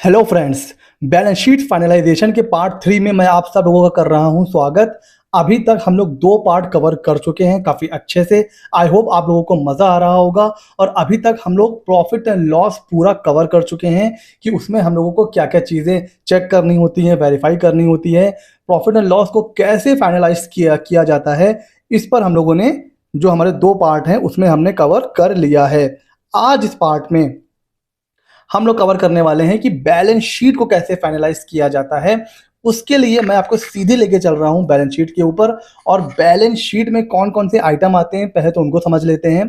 Hello friends, balance sheet finalisation के part 3 में मैं आप सब लोगों का कर रहा हूं स्वागत। अभी तक हम लोग 2 पार्ट कवर कर चुके हैं काफ़ी अच्छे से। आई होप आप लोगों को मज़ा आ रहा होगा। और अभी तक हम लोग प्रॉफिट एंड लॉस पूरा कवर कर चुके हैं कि उसमें हम लोगों को क्या क्या चीज़ें चेक करनी होती हैं, वेरीफाई करनी होती है, प्रॉफिट एंड लॉस को कैसे फाइनलाइज किया जाता है। इस पर हम लोगों ने जो हमारे 2 पार्ट हैं उसमें हमने कवर कर लिया है। आज इस पार्ट में हम लोग कवर करने वाले हैं कि बैलेंस शीट को कैसे फाइनलाइज किया जाता है। उसके लिए मैं आपको सीधे लेके चल रहा हूं बैलेंस शीट के ऊपर। और बैलेंस शीट में कौन कौन से आइटम आते हैं पहले तो उनको समझ लेते हैं।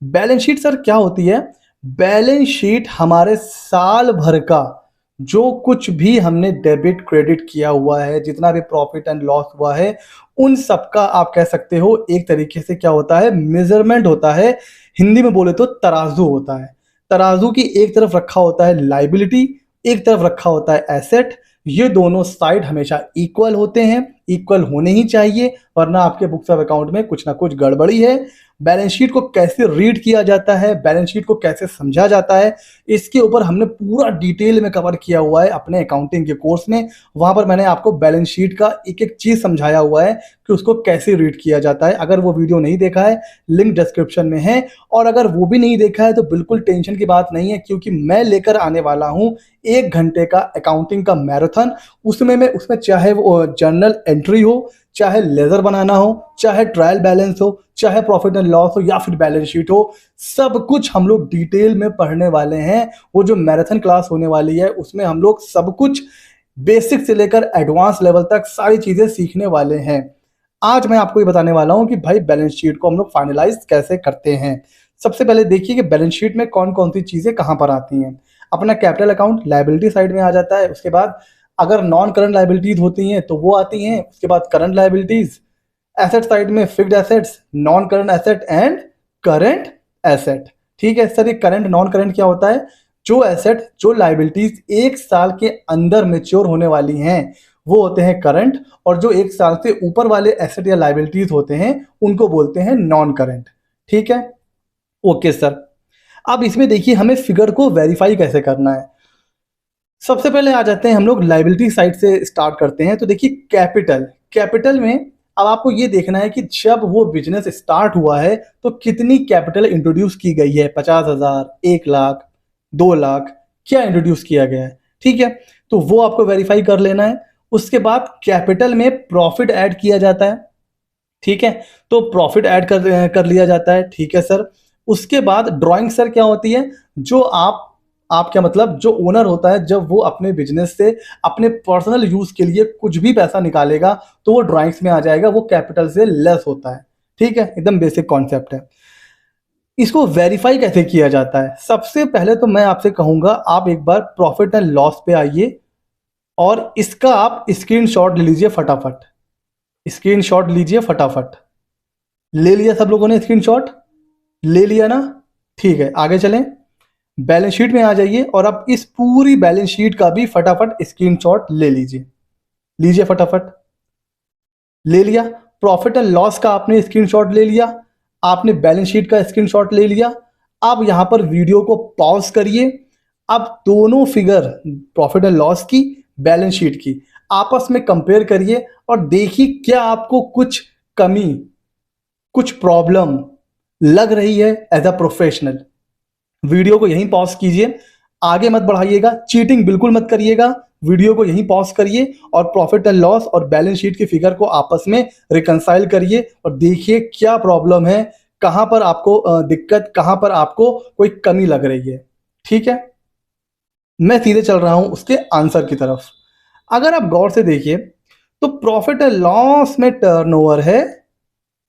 बैलेंस शीट सर क्या होती है? बैलेंस शीट हमारे साल भर का जो कुछ भी हमने डेबिट क्रेडिट किया हुआ है, जितना भी प्रॉफिट एंड लॉस हुआ है, उन सबका आप कह सकते हो एक तरीके से क्या होता है, मेजरमेंट होता है। हिंदी में बोले तो तराजू होता है। तराजू की एक तरफ रखा होता है लाइबिलिटी, एक तरफ रखा होता है एसेट। ये दोनों साइड हमेशा इक्वल होते हैं, इक्वल होने ही चाहिए, वरना आपके बुक्स ऑफ अकाउंट में कुछ ना कुछ गड़बड़ी है। बैलेंस शीट को कैसे रीड किया जाता है, बैलेंस शीट को कैसे समझा जाता है, इसके ऊपर हमने पूरा डिटेल में कवर किया हुआ है अपने अकाउंटिंग के कोर्स में। वहां पर मैंने आपको बैलेंस शीट का एक एक चीज समझाया हुआ है कि उसको कैसे रीड किया जाता है। अगर वो वीडियो नहीं देखा है, लिंक डिस्क्रिप्शन में है। और अगर वो भी नहीं देखा है तो बिल्कुल टेंशन की बात नहीं है, क्योंकि मैं लेकर आने वाला हूं 1 घंटे का अकाउंटिंग का मैराथन। उसमें चाहे वो जर्नल एंट्री हो, चाहे लेजर बनाना हो, चाहे ट्रायल बैलेंस हो, चाहे प्रॉफिट एंड लॉस हो, या फिर बैलेंस शीट हो, सब कुछ हम लोग डिटेल में पढ़ने वाले हैं। वो जो मैराथन क्लास होने वाली है उसमें हम लोग सब कुछ बेसिक से लेकर एडवांस लेवल तक सारी चीजें सीखने वाले हैं। आज मैं आपको ये बताने वाला हूं कि भाई बैलेंस शीट को हम लोग फाइनलाइज कैसे करते हैं। सबसे पहले देखिए कि बैलेंस शीट में कौन कौन सी चीजें कहां पर आती हैं। अपना कैपिटल अकाउंट लायबिलिटी साइड में आ जाता है। उसके बाद अगर नॉन करंट लायबिलिटीज होती हैं तो वो आती हैं। उसके बाद करंट लायबिलिटीज, एसेट साइड में fixed assets, non current asset and current asset. ठीक है सर, ये करंट नॉन करंट क्या होता है? जो एसेट, जो लायबिलिटीज 1 साल के अंदर मेच्योर होने वाली हैं वो होते हैं करंट, और जो 1 साल से ऊपर वाले एसेट या लायबिलिटीज होते हैं उनको बोलते हैं नॉन करंट। ठीक है, ओके सर। अब इसमें देखिए हमें फिगर को वेरीफाई कैसे करना है। सबसे पहले आ जाते हैं हम लोग लायबिलिटी साइड से स्टार्ट करते हैं। तो देखिए कैपिटल, कैपिटल में अब आपको ये देखना है कि जब वो बिजनेस स्टार्ट हुआ है तो कितनी कैपिटल इंट्रोड्यूस की गई है। 50,000, 1 लाख, 2 लाख, क्या इंट्रोड्यूस किया गया है। ठीक है, तो वो आपको वेरीफाई कर लेना है। उसके बाद कैपिटल में प्रॉफिट ऐड किया जाता है। ठीक है, तो प्रॉफिट ऐड कर लिया जाता है। ठीक है सर। उसके बाद ड्राइंग सर क्या होती है? जो आप क्या मतलब जो ओनर होता है, जब वो अपने बिजनेस से अपने पर्सनल यूज के लिए कुछ भी पैसा निकालेगा तो वो ड्राइंग्स में आ जाएगा, वो कैपिटल से लेस होता है। ठीक है, एकदम बेसिक कॉन्सेप्ट है। इसको वेरीफाई कैसे किया जाता है? सबसे पहले तो मैं आपसे कहूंगा आप एक बार प्रॉफिट एंड लॉस पे आइए और इसका आप स्क्रीनशॉट ले लीजिए फटाफट। स्क्रीनशॉट लीजिए फटाफट। ले लिया सब लोगों ने स्क्रीनशॉट? ले लिया ना? ठीक है, आगे चलें। बैलेंस शीट में आ जाइए और आप इस पूरी बैलेंस शीट का भी फटाफट स्क्रीनशॉट ले लीजिए। लीजिए फटाफट। ले लिया? प्रॉफिट एंड लॉस का आपने स्क्रीनशॉट ले लिया, आपने बैलेंस शीट का स्क्रीनशॉट ले लिया। अब यहां पर वीडियो को पॉज करिए। अब दोनों फिगर, प्रॉफिट एंड लॉस की, बैलेंस शीट की, आपस में कंपेयर करिए और देखिए क्या आपको कुछ कमी, कुछ प्रॉब्लम लग रही है एज अ प्रोफेशनल। वीडियो को यहीं पॉज कीजिए, आगे मत बढ़ाइएगा, चीटिंग बिल्कुल मत करिएगा। वीडियो को यहीं पॉज करिए और प्रॉफिट एंड लॉस और बैलेंस शीट की फिगर को आपस में रिकंसाइल करिए और देखिए क्या प्रॉब्लम है, कहां पर आपको दिक्कत, कहां पर आपको कोई कमी लग रही है। ठीक है, मैं सीधे चल रहा हूं उसके आंसर की तरफ। अगर आप गौर से देखिए तो प्रॉफिट एंड लॉस में टर्नओवर है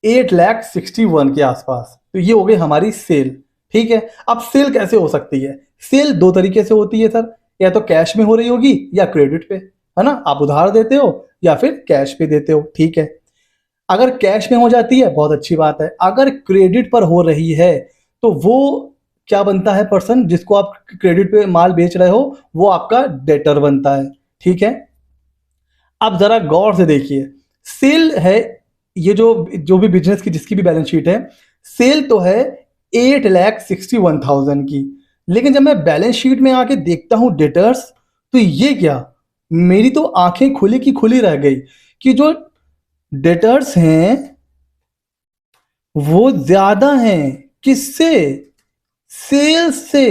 8,61,000 के आसपास। तो ये हो गई हमारी सेल। ठीक है, अब सेल कैसे हो सकती है? सेल 2 तरीके से होती है सर, या तो कैश में हो रही होगी या क्रेडिट पे, है ना? आप उधार देते हो या फिर कैश पे देते हो। ठीक है, अगर कैश में हो जाती है बहुत अच्छी बात है। अगर क्रेडिट पर हो रही है तो वो क्या बनता है? पर्सन जिसको आप क्रेडिट पे माल बेच रहे हो वो आपका डेटर बनता है। ठीक है, अब जरा गौर से देखिए, सेल है, ये जो जो भी बिजनेस की जिसकी भी बैलेंस शीट है, सेल तो है 8,61,000 की। लेकिन जब मैं बैलेंस शीट में आके देखता हूं डेटर्स, तो ये क्या, मेरी तो आंखें खुली की खुली रह गई कि जो डेटर्स हैं वो ज्यादा हैं किससे, सेल्स से।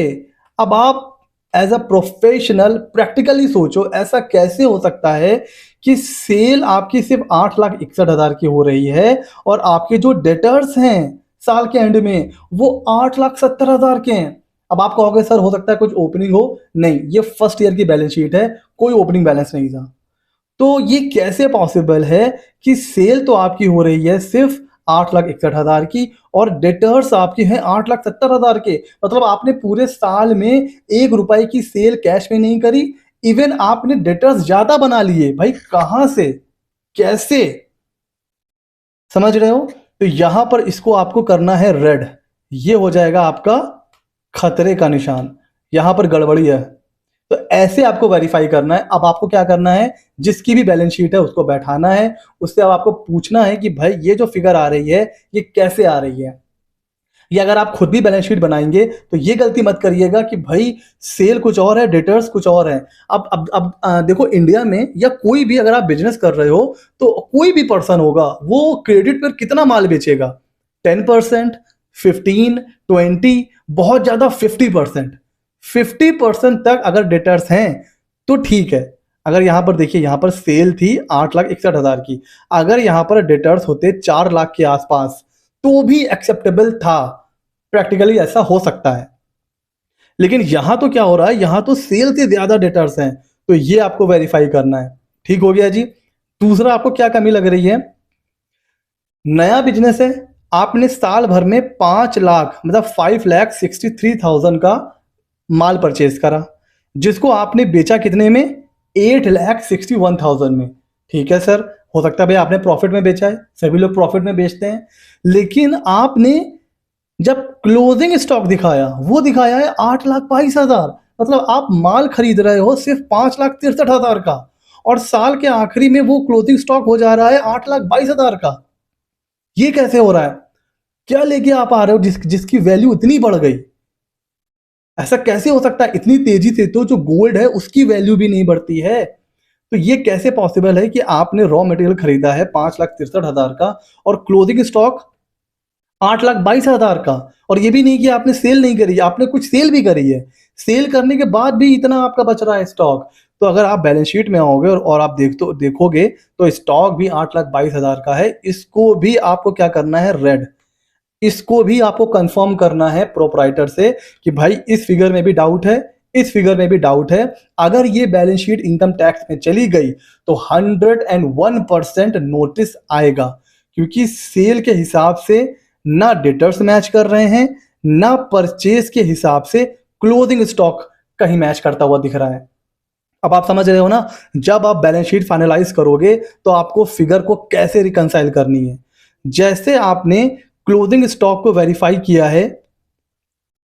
अब आप एज अ प्रोफेशनल प्रैक्टिकली सोचो, ऐसा कैसे हो सकता है कि सेल आपकी सिर्फ 8,61,000 की हो रही है और आपके जो डेटर्स हैं साल के एंड में वो 8,70,000 के हैं। अब आप कहोगे सर हो सकता है कुछ ओपनिंग हो, नहीं, ये फर्स्ट ईयर की बैलेंस शीट है, कोई ओपनिंग बैलेंस नहीं था। तो ये कैसे पॉसिबल है कि सेल तो आपकी हो रही है सिर्फ 8,61,000 की और डेटर्स आपके हैं 8,70,000 के। मतलब आपने पूरे साल में 1 रुपए की सेल कैश में नहीं करी, इवन आपने डेटर्स ज्यादा बना लिए। भाई कहां से, कैसे, समझ रहे हो? तो यहां पर इसको आपको करना है रेड, ये हो जाएगा आपका खतरे का निशान, यहां पर गड़बड़ी है। तो ऐसे आपको वेरीफाई करना है। अब आपको क्या करना है, जिसकी भी बैलेंस शीट है उसको बैठाना है, उससे अब आपको पूछना है कि भाई ये जो फिगर आ रही है ये कैसे आ रही है। या अगर आप खुद भी बैलेंस शीट बनाएंगे तो ये गलती मत करिएगा कि भाई सेल कुछ और है डेटर्स कुछ और है। अब देखो इंडिया में या कोई भी अगर आप बिजनेस कर रहे हो तो कोई भी पर्सन होगा वो क्रेडिट पर कितना माल बेचेगा, 10%, 15, 20, बहुत ज्यादा 50%। 50% तक अगर डेटर्स हैं तो ठीक है। अगर यहां पर देखिए, यहां पर सेल थी 8,61,000 की, अगर यहां पर डेटर्स होते 4 लाख के आसपास तो भी एक्सेप्टेबल था, प्रैक्टिकली ऐसा हो सकता है। लेकिन यहां तो क्या हो रहा है, यहां तो सेल से ज्यादा डेटर्स हैं, तो ये आपको वेरीफाई करना है। ठीक हो गया जी। दूसरा आपको क्या कमी लग रही है, नया बिजनेस है, आपने साल भर में 5 लाख मतलब 5,63,000 का माल परचेज करा, जिसको आपने बेचा कितने में, 8,61,000 में। ठीक है सर, हो सकता है भाई आपने प्रॉफिट में बेचा है, सभी लोग प्रॉफिट में बेचते हैं, लेकिन आपने जब क्लोजिंग स्टॉक दिखाया वो दिखाया है 8,22,000। मतलब आप माल खरीद रहे हो सिर्फ 5,63,000 का और साल के आखिरी में वो क्लोजिंग स्टॉक हो जा रहा है 8,22,000 का। ये कैसे हो रहा है, क्या लेके आप आ रहे हो जिसकी वैल्यू इतनी बढ़ गई, ऐसा कैसे हो सकता है? इतनी तेजी से तो जो गोल्ड है उसकी वैल्यू भी नहीं बढ़ती है। तो ये कैसे पॉसिबल है कि आपने रॉ मटेरियल खरीदा है 5,63,000 का और क्लोजिंग स्टॉक 8,22,000 का, और ये भी नहीं कि आपने सेल नहीं करी, आपने कुछ सेल भी करी है, सेल करने के बाद भी इतना आपका बच रहा है स्टॉक। तो अगर आप बैलेंस शीट में आओगे और आप देखोगे तो स्टॉक भी 8,22,000 का है, इसको भी आपको क्या करना है, रेड, इसको भी आपको कंफर्म करना है प्रोपराइटर से कि भाई इस फिगर में भी डाउट है, इस फिगर में भी डाउट है। अगर ये बैलेंस शीट इनकम टैक्स में चली गई तो 101% नोटिस आएगा, क्योंकि सेल के हिसाब से ना डेटर्स मैच कर रहे हैं, ना परचेज के हिसाब से क्लोजिंग स्टॉक कहीं मैच करता हुआ दिख रहा है। अब आप समझ रहे हो ना, जब आप बैलेंस शीट फाइनलाइज करोगे तो आपको फिगर को कैसे रिकंसाइल करनी है। जैसे आपने क्लोजिंग स्टॉक को वेरीफाई किया है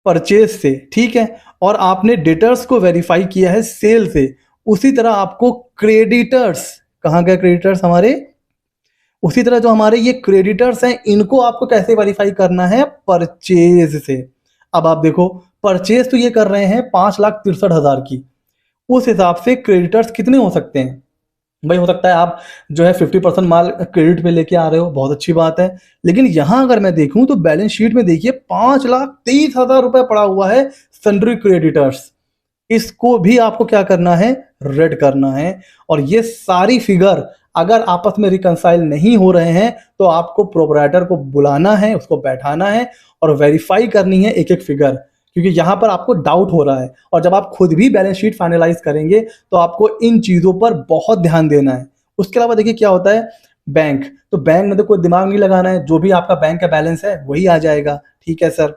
परचेज से, ठीक है, और आपने डेटर्स को वेरीफाई किया है सेल से, उसी तरह आपको क्रेडिटर्स, कहाँ गए क्रेडिटर्स हमारे, उसी तरह जो हमारे ये क्रेडिटर्स हैं इनको आपको कैसे वेरीफाई करना है, परचेज से। अब आप देखो परचेज तो ये कर रहे हैं 5,63,000 की, उस हिसाब से क्रेडिटर्स कितने हो सकते हैं भाई? हो सकता है आप जो है 50% माल क्रेडिट पे लेके आ रहे हो, बहुत अच्छी बात है, लेकिन यहां अगर मैं देखूं तो बैलेंस शीट में देखिए 5,23,000 रुपए पड़ा हुआ है सन्ड्री क्रेडिटर्स, इसको भी आपको क्या करना है, रेड करना है। और ये सारी फिगर अगर आपस में रिकंसाइल नहीं हो रहे हैं तो आपको प्रोपराइटर को बुलाना है, उसको बैठाना है और वेरीफाई करनी है एक एक फिगर, क्योंकि यहां पर आपको डाउट हो रहा है। और जब आप खुद भी बैलेंस शीट फाइनलाइज करेंगे तो आपको इन चीजों पर बहुत ध्यान देना है। उसके अलावा देखिए क्या होता है, बैंक, तो बैंक में तो कोई दिमाग नहीं लगाना है, जो भी आपका बैंक का बैलेंस है वही आ जाएगा। ठीक है सर,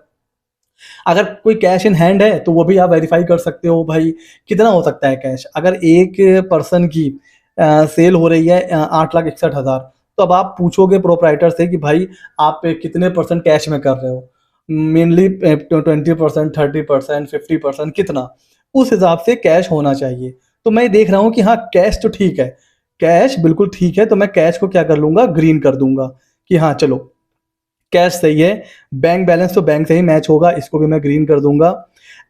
अगर कोई कैश इन हैंड है तो वो भी आप वेरीफाई कर सकते हो भाई कितना हो सकता है कैश। अगर एक पर्सन की सेल हो रही है 8,61,000, तो अब आप पूछोगे प्रोपराइटर से कि भाई आप कितने परसेंट कैश में कर रहे हो, मेनली 20%, 30%, 50%, कितना, उस हिसाब से कैश होना चाहिए। तो मैं देख रहा हूँ कि हाँ कैश तो ठीक है, कैश बिल्कुल ठीक है, तो मैं कैश को क्या कर लूंगा, ग्रीन कर दूंगा कि हाँ चलो कैश सही है। बैंक बैलेंस तो बैंक से ही मैच होगा, इसको भी मैं ग्रीन कर दूंगा।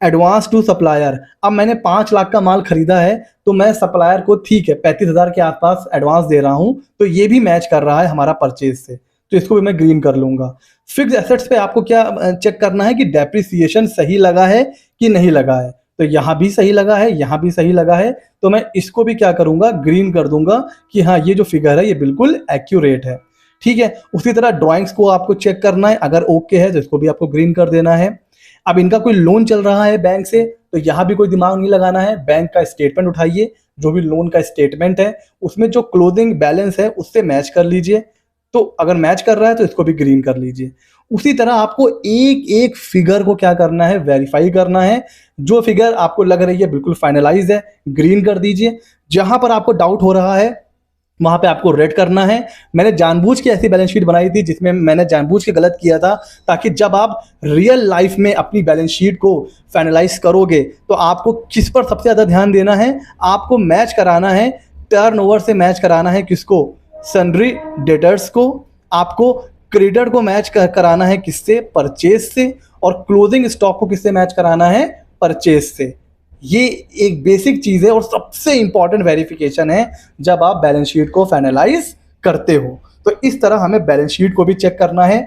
Advance to supplier. अब मैंने 5 लाख का माल खरीदा है तो मैं सप्लायर को ठीक है 35,000 के आसपास एडवांस दे रहा हूं, तो ये भी मैच कर रहा है हमारा परचेज से, तो इसको भी मैं ग्रीन कर लूंगा। फिक्स एसेट्स पे आपको क्या चेक करना है कि डेप्रिसिएशन सही लगा है कि नहीं लगा है, तो यहाँ भी सही लगा है, यहाँ भी सही लगा है, तो मैं इसको भी क्या करूंगा, ग्रीन कर दूंगा कि हाँ ये जो फिगर है ये बिल्कुल एक्यूरेट है। ठीक है, उसी तरह ड्राइंग्स को आपको चेक करना है, अगर ओके है तो इसको भी आपको ग्रीन कर देना है। अब इनका कोई लोन चल रहा है बैंक से तो यहाँ भी कोई दिमाग नहीं लगाना है, बैंक का स्टेटमेंट उठाइए, जो भी लोन का स्टेटमेंट है उसमें जो क्लोजिंग बैलेंस है उससे मैच कर लीजिए, तो अगर मैच कर रहा है तो इसको भी ग्रीन कर लीजिए। उसी तरह आपको एक एक फिगर को क्या करना है, वेरीफाई करना है। जो फिगर आपको लग रही है बिल्कुल फाइनलाइज है, ग्रीन कर दीजिए। जहां पर आपको डाउट हो रहा है वहां पे आपको रेड करना है। मैंने जानबूझ के ऐसी बैलेंस शीट बनाई थी जिसमें मैंने जानबूझ के गलत किया था, ताकि जब आप रियल लाइफ में अपनी बैलेंस शीट को फाइनलाइज करोगे तो आपको किस पर सबसे ज़्यादा ध्यान देना है, आपको मैच कराना है टर्नओवर से, मैच कराना है किसको, सन्ड्री डेटर्स को। आपको क्रेडिटर को मैच कराना है किससे, परचेज से। और क्लोजिंग स्टॉक को किससे मैच कराना है, परचेज से। ये एक बेसिक चीज है और सबसे इंपॉर्टेंट वेरिफिकेशन है जब आप बैलेंस शीट को फाइनलाइज करते हो। तो इस तरह हमें बैलेंस शीट को भी चेक करना है,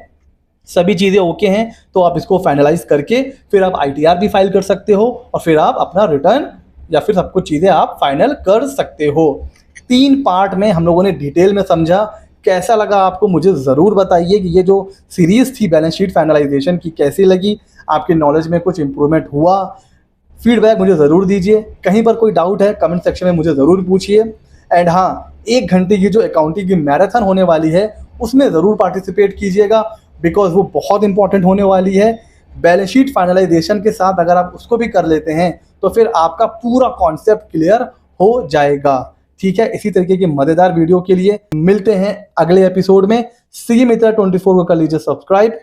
सभी चीजें ओके हैं तो आप इसको फाइनलाइज करके फिर आप आईटीआर भी फाइल कर सकते हो और फिर आप अपना रिटर्न या फिर सब कुछ चीजें आप फाइनल कर सकते हो। 3 पार्ट में हम लोगों ने डिटेल में समझा। कैसा लगा आपको मुझे ज़रूर बताइए कि ये जो सीरीज थी बैलेंस शीट फाइनलाइजेशन की कैसी लगी, आपके नॉलेज में कुछ इंप्रूवमेंट हुआ। फीडबैक मुझे ज़रूर दीजिए, कहीं पर कोई डाउट है कमेंट सेक्शन में मुझे ज़रूर पूछिए। एंड हाँ, 1 घंटे की जो अकाउंटिंग की मैराथन होने वाली है उसमें ज़रूर पार्टिसिपेट कीजिएगा, बिकॉज वो बहुत इंपॉर्टेंट होने वाली है। बैलेंस शीट फाइनलाइजेशन के साथ अगर आप उसको भी कर लेते हैं तो फिर आपका पूरा कॉन्सेप्ट क्लियर हो जाएगा। ठीक है, इसी तरीके की मज़ेदार वीडियो के लिए मिलते हैं अगले एपिसोड में। सी मित्रा 24 को कर लीजिए सब्सक्राइब।